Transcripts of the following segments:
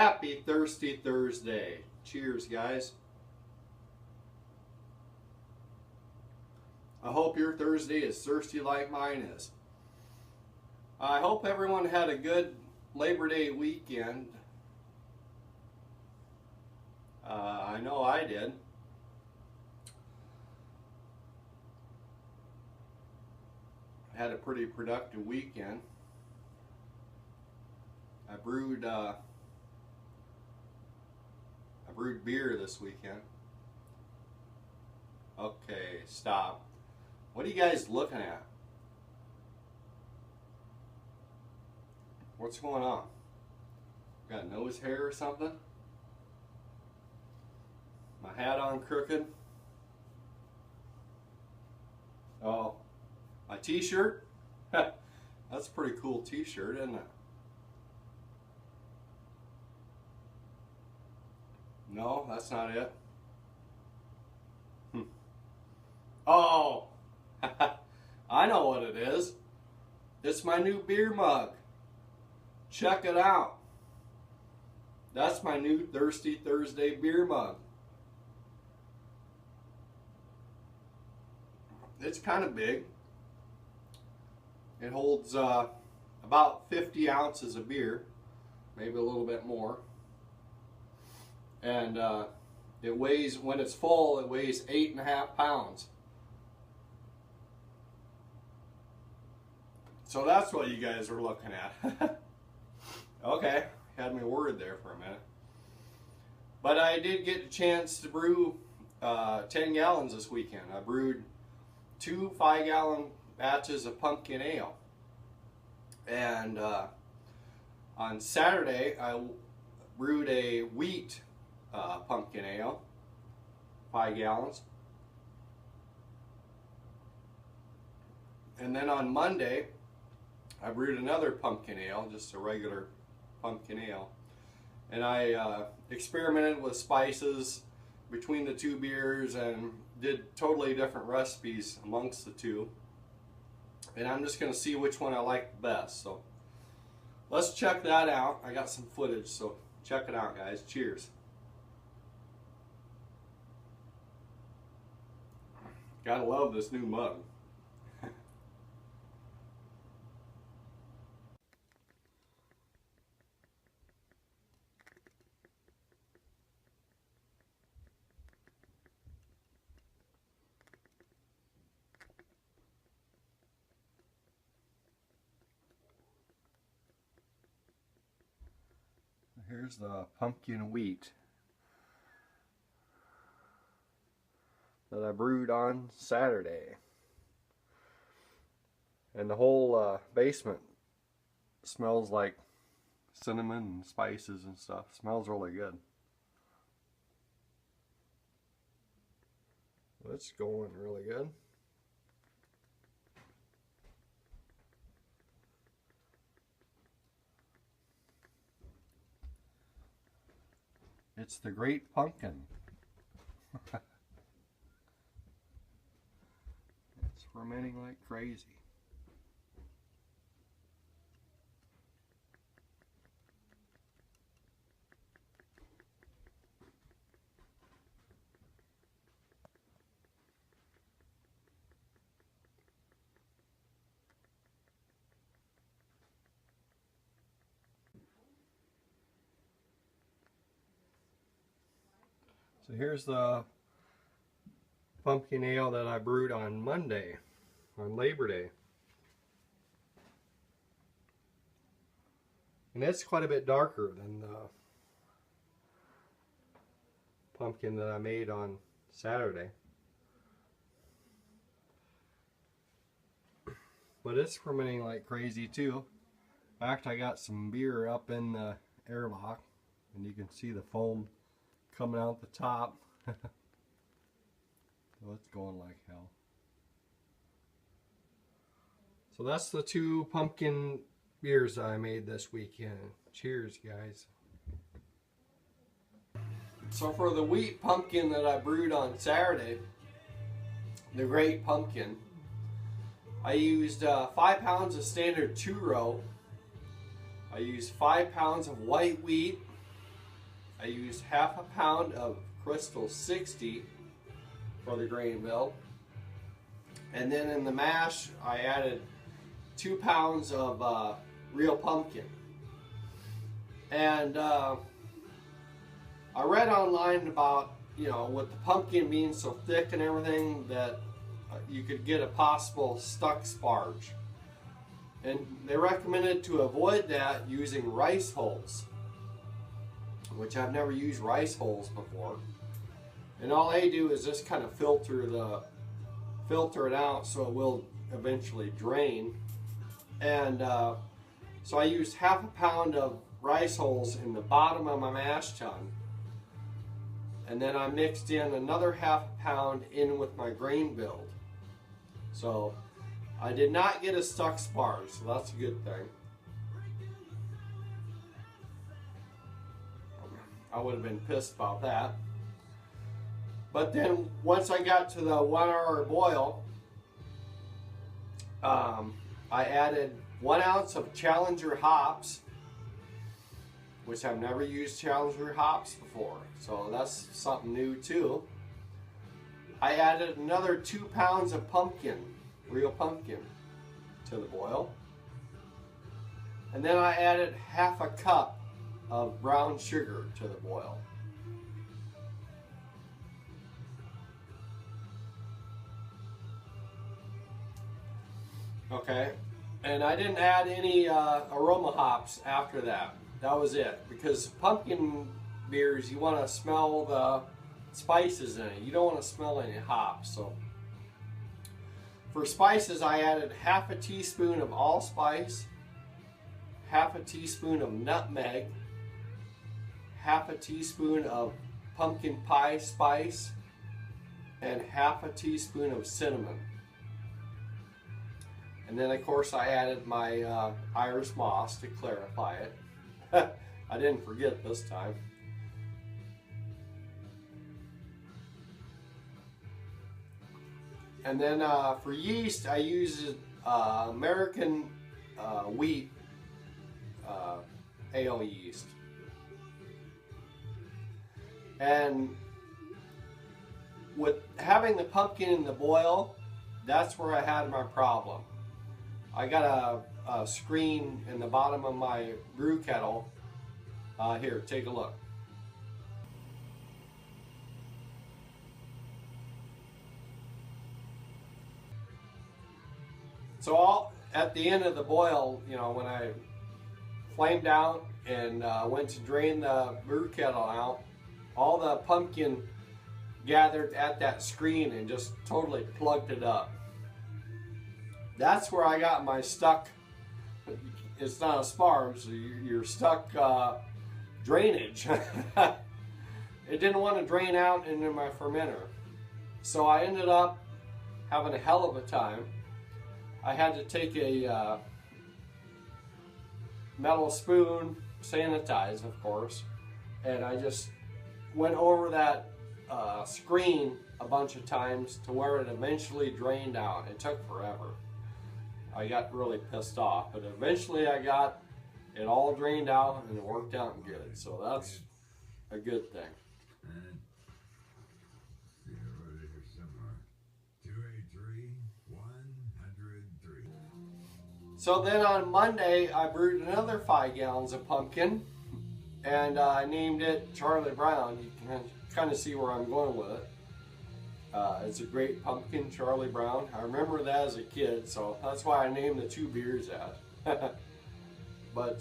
Happy Thirsty Thursday. Cheers, guys. I hope your Thursday is thirsty like mine is. I hope everyone had a good Labor Day weekend. I know I did. I had a pretty productive weekend. I brewed beer this weekend. Okay, stop. What are you guys looking at? What's going on? Got nose hair or something? My hat on crooked? Oh, my t-shirt? That's a pretty cool t-shirt, isn't it? No, that's not it. Oh, I know what it is. It's my new beer mug. Check it out. That's my new Thirsty Thursday beer mug. It's kind of big. It holds about 50 ounces of beer, maybe a little bit more. And it weighs, when it's full, it weighs 8.5 pounds. So that's what you guys are looking at. Okay, had me worried there for a minute. But I did get a chance to brew 10 gallons this weekend. I brewed 2 5-gallon batches of pumpkin ale. And on Saturday, I brewed a wheat pumpkin ale, 5 gallons. And then on Monday, I brewed another pumpkin ale, just a regular pumpkin ale. And I experimented with spices between the two beers and did totally different recipes amongst the two. And I'm just going to see which one I like the best. So let's check that out. I got some footage, so check it out, guys. Cheers. Gotta love this new mug. Here's the pumpkin wheat that I brewed on Saturday. And the whole basement smells like cinnamon and spices and stuff. Smells really good. It's going really good. It's the Great Pumpkin. It's fermenting like crazy. So here's the pumpkin ale that I brewed on Monday, on Labor Day. And it's quite a bit darker than the pumpkin that I made on Saturday. But it's fermenting like crazy too. In fact, I got some beer up in the airlock, and you can see the foam coming out the top. So it's going like hell. So that's the 2 pumpkin beers I made this weekend. Cheers, guys. So for the wheat pumpkin that I brewed on Saturday, the Great Pumpkin, I used 5 pounds of standard 2-row. I used 5 pounds of white wheat, I used half a pound of Crystal 60 for the grain build. And then in the mash, I added 2 pounds of real pumpkin. And I read online about, you know, with the pumpkin being so thick and everything, that you could get a possible stuck sparge. And they recommended to avoid that using rice hulls, which I've never used rice hulls before. And all they do is just kind of filter it out so it will eventually drain. And so I used half a pound of rice hulls in the bottom of my mash tun, and then I mixed in another half a pound in with my grain build. So I did not get a stuck sparge, so that's a good thing. I would have been pissed about that. But then once I got to the 1 hour boil, I added 1 ounce of Challenger hops, which I've never used Challenger hops before, so that's something new too. I added another 2 pounds of pumpkin, real pumpkin, to the boil. And then I added half a cup of brown sugar to the boil. Okay, and I didn't add any aroma hops after that. That was it, because pumpkin beers, you want to smell the spices in it. You don't want to smell any hops. So for spices, I added half a teaspoon of allspice, half a teaspoon of nutmeg, half a teaspoon of pumpkin pie spice, and half a teaspoon of cinnamon. And then of course I added my Irish moss to clarify it. I didn't forget this time. And then for yeast, I use American wheat ale yeast. And with having the pumpkin in the boil, that's where I had my problem. I got a screen in the bottom of my brew kettle. Here, take a look. So at the end of the boil, you know, when I flamed out and went to drain the brew kettle out, all the pumpkin gathered at that screen and just totally plugged it up. That's where I got my stuck, it's not a sparge, so you're stuck drainage. It didn't want to drain out into my fermenter. So I ended up having a hell of a time. I had to take a metal spoon, sanitized of course, and I just went over that screen a bunch of times to where it eventually drained out. It took forever. I got really pissed off, but eventually I got it all drained out and it worked out good. So that's a good thing. So then on Monday, I brewed another 5 gallons of pumpkin, and I named it Charlie Brown. You can kind of see where I'm going with it. It's a great pumpkin, Charlie Brown. I remember that as a kid, so that's why I named the 2 beers that. But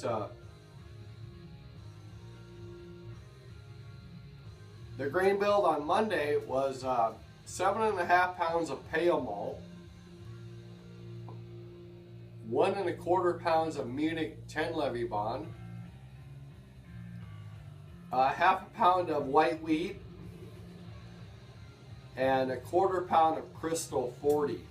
the grain build on Monday was 7.5 pounds of pale malt, 1 1/4 pounds of Munich 10 levy bond, half a pound of white wheat, and 1/4 pound of Crystal 40.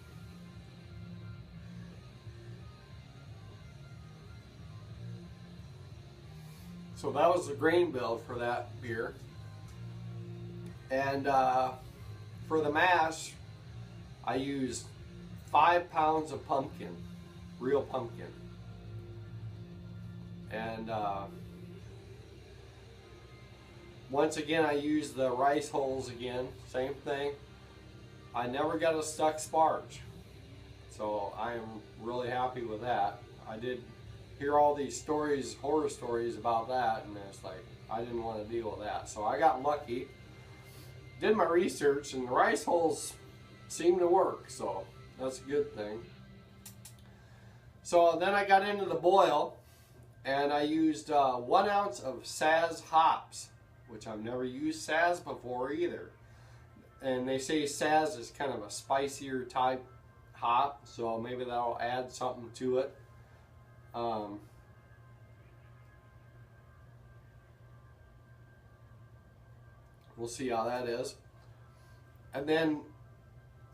So that was the grain build for that beer. And for the mash, I used 5 pounds of pumpkin, real pumpkin. once again, I used the rice hulls again, same thing. I never got a stuck sparge, so I am really happy with that. I did hear all these stories, horror stories about that, and it's like, I didn't want to deal with that. So I got lucky, did my research, and the rice hulls seem to work, so that's a good thing. So then I got into the boil, and I used 1 ounce of Saz hops, which I've never used Saz before either. And they say Saz is kind of a spicier type hop, so maybe that'll add something to it. We'll see how that is. And then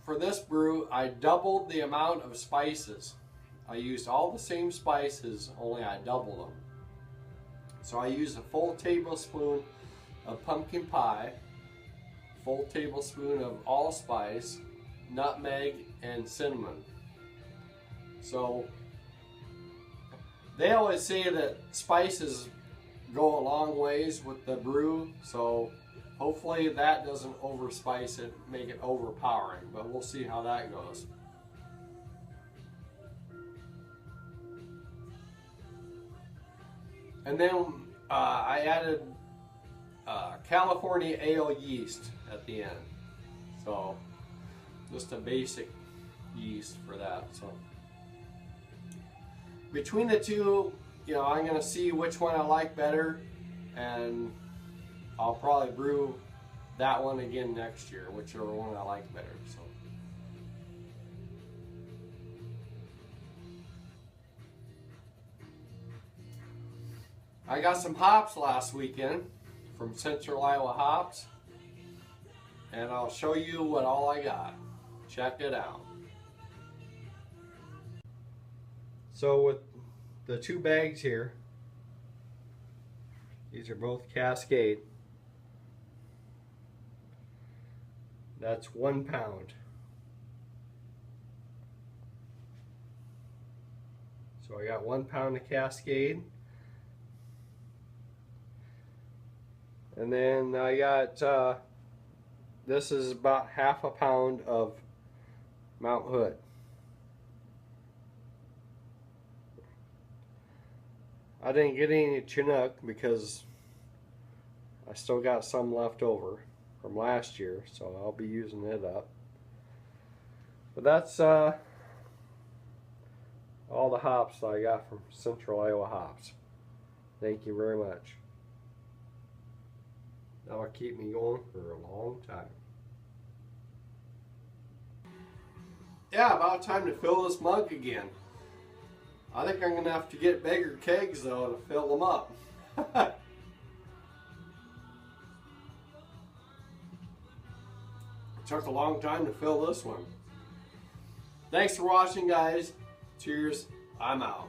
for this brew, I doubled the amount of spices. I used all the same spices, only I doubled them. So I used a full tablespoon of pumpkin pie, full tablespoon of allspice, nutmeg, and cinnamon. So they always say that spices go a long ways with the brew, so hopefully that doesn't overspice it, make it overpowering, but we'll see how that goes. And then I added California ale yeast at the end. So just a basic yeast for that. So between the two, you know, I'm gonna see which one I like better, and I'll probably brew that one again next year, whichever one I like better. So I got some hops last weekend from Central Iowa Hops, and I'll show you what all I got. Check it out. So with the 2 bags here, these are both Cascade. That's 1 pound. So I got 1 pound of Cascade. And then I got, this is about half a pound of Mount Hood. I didn't get any Chinook because I still got some left over from last year, so I'll be using it up. But that's all the hops that I got from Central Iowa Hops. Thank you very much. That'll keep me going for a long time. Yeah, about time to fill this mug again. I think I'm gonna have to get bigger kegs though to fill them up. It took a long time to fill this one. Thanks for watching, guys. Cheers. I'm out.